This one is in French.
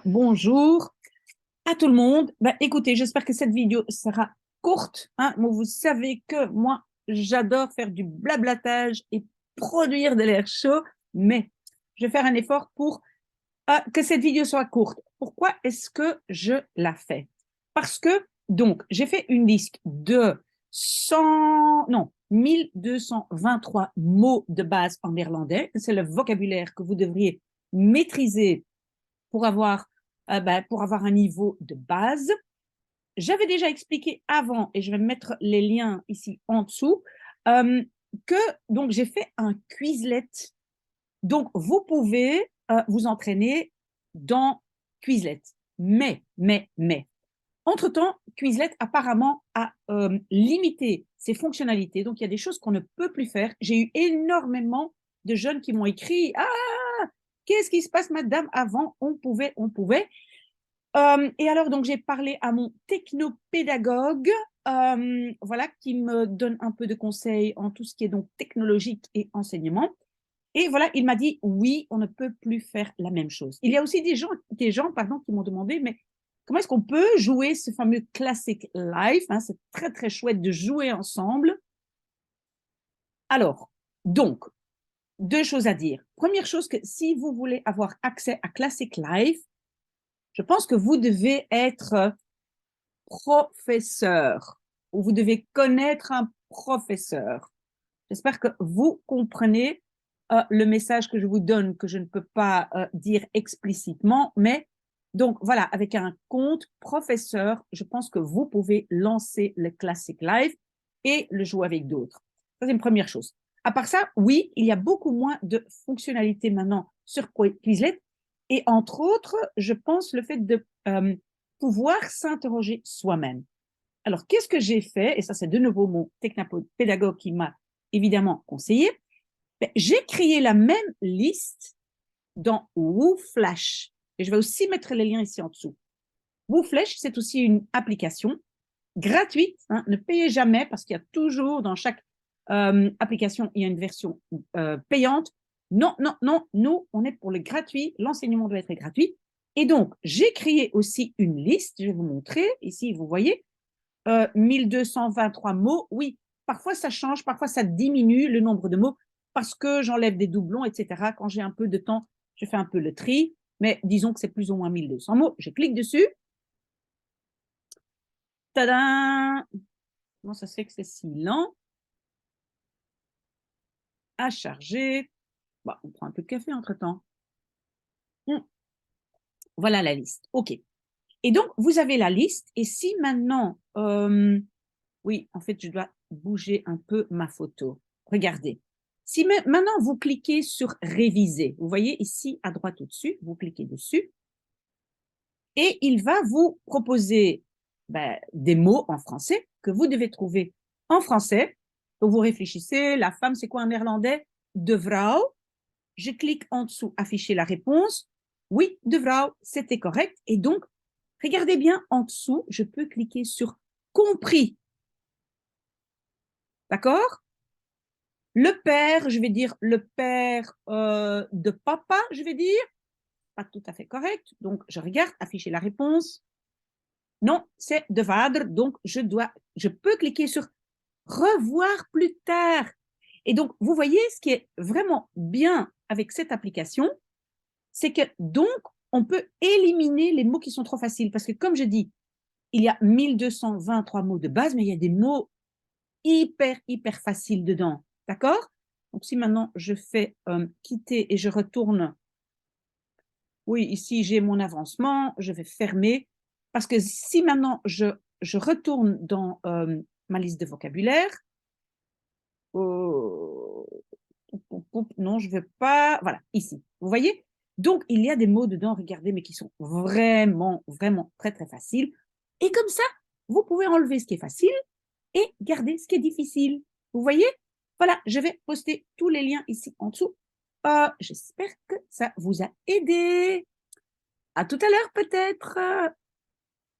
Bonjour à tout le monde. Écoutez, j'espère que cette vidéo sera courte, hein. Vous savez que moi, j'adore faire du blablatage et produire de l'air chaud, mais je vais faire un effort pour que cette vidéo soit courte. Pourquoi est-ce que je la fais? Parce que, donc, j'ai fait une liste de 1223 mots de base en néerlandais. C'est le vocabulaire que vous devriez maîtriser pour avoir un niveau de base. J'avais déjà expliqué avant, et je vais mettre les liens ici en dessous, que donc j'ai fait un Quizlet. Donc, vous pouvez vous entraîner dans Quizlet. Mais, entre-temps, Quizlet apparemment a limité ses fonctionnalités. Donc, il y a des choses qu'on ne peut plus faire. J'ai eu énormément de jeunes qui m'ont écrit « Ah, qu'est-ce qui se passe, madame? Avant, on pouvait. » Et alors, donc, j'ai parlé à mon technopédagogue, voilà, qui me donne un peu de conseils en tout ce qui est donc technologique et enseignement. Et voilà, il m'a dit, oui, on ne peut plus faire la même chose. Il y a aussi des gens qui m'ont demandé, mais comment est-ce qu'on peut jouer ce fameux Classic Live, hein? C'est très, très chouette de jouer ensemble. Alors, donc, deux choses à dire. Première chose, que si vous voulez avoir accès à Classic Live, je pense que vous devez être professeur ou vous devez connaître un professeur. J'espère que vous comprenez le message que je vous donne, que je ne peux pas dire explicitement, mais donc voilà, avec un compte professeur, je pense que vous pouvez lancer le Classic Live et le jouer avec d'autres. Ça, c'est une première chose. À part ça, oui, il y a beaucoup moins de fonctionnalités maintenant sur Quizlet. Et entre autres, je pense le fait de pouvoir s'interroger soi-même. Alors, qu'est-ce que j'ai fait? Et ça, c'est de nouveau mon technopédagogue qui m'a évidemment conseillé. J'ai créé la même liste dans WooFlash. Et je vais aussi mettre les liens ici en dessous. WooFlash, c'est aussi une application gratuite. Hein, ne payez jamais parce qu'il y a toujours dans chaque application, il y a une version payante. Non, nous, on est pour le gratuit. L'enseignement doit être gratuit. Et donc, j'ai créé aussi une liste. Je vais vous montrer. Ici, vous voyez, 1223 mots. Oui, parfois ça change, parfois ça diminue le nombre de mots parce que j'enlève des doublons, etc. Quand j'ai un peu de temps, je fais un peu le tri. Mais disons que c'est plus ou moins 1200 mots. Je clique dessus. Tadam! Comment ça se fait que c'est si lent à charger? Bon, on prend un peu de café entre-temps. Voilà la liste. OK. Et donc, vous avez la liste. Et si maintenant, oui, en fait, je dois bouger un peu ma photo. Regardez. Si maintenant, vous cliquez sur réviser, vous voyez ici à droite au-dessus, vous cliquez dessus et il va vous proposer des mots en français que vous devez trouver en français. Donc, vous réfléchissez, la femme, c'est quoi en néerlandais? De vrouw. Je clique en dessous, afficher la réponse. Oui, de vrouw, c'était correct. Et donc, regardez bien en dessous, je peux cliquer sur compris. D'accord? Le père, je vais dire le père de papa, je vais dire. Pas tout à fait correct. Donc, je regarde, afficher la réponse. Non, c'est de vader. Donc, je peux cliquer sur revoir plus tard. Et donc, vous voyez, ce qui est vraiment bien avec cette application, c'est que donc, on peut éliminer les mots qui sont trop faciles. Parce que comme je dis, il y a 1223 mots de base, mais il y a des mots hyper faciles dedans. D'accord? Donc, si maintenant je fais quitter et je retourne, oui, ici j'ai mon avancement, je vais fermer. Parce que si maintenant je retourne dans ma liste de vocabulaire, non, je ne veux pas. Voilà, ici. Vous voyez? Donc, il y a des mots dedans, regardez, mais qui sont vraiment très faciles. Et comme ça, vous pouvez enlever ce qui est facile et garder ce qui est difficile. Vous voyez? Voilà, je vais poster tous les liens ici en dessous. J'espère que ça vous a aidé. À tout à l'heure peut-être.